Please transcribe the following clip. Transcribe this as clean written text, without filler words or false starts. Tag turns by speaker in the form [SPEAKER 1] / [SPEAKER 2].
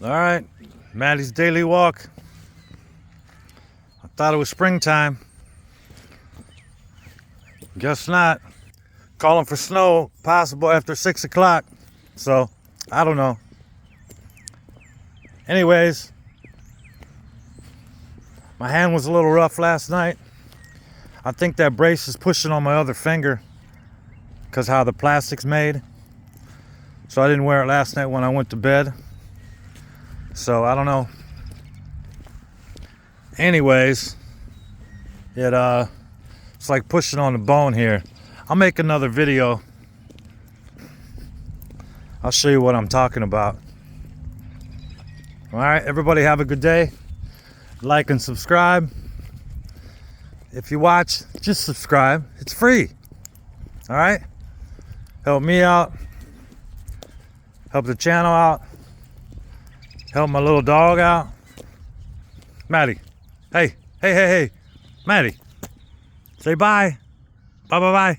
[SPEAKER 1] All right, Maddie's daily walk. I thought it was springtime. Guess not. Calling for snow possible after 6 o'clock. So, I don't know. Anyways, my hand was a little rough last night. I think that brace is pushing on my other finger because how the plastic's made. So I didn't wear it last night when I went to bed. So I don't know. Anyways, it's like pushing on the bone here. I'll make another video. I'll show you what I'm talking about. All right, everybody have a good day. Like and subscribe. If you watch, just subscribe. It's free. All right? Help me out. Help the channel out. Help my little dog out. Maddie. Hey. Maddie. Say bye. Bye.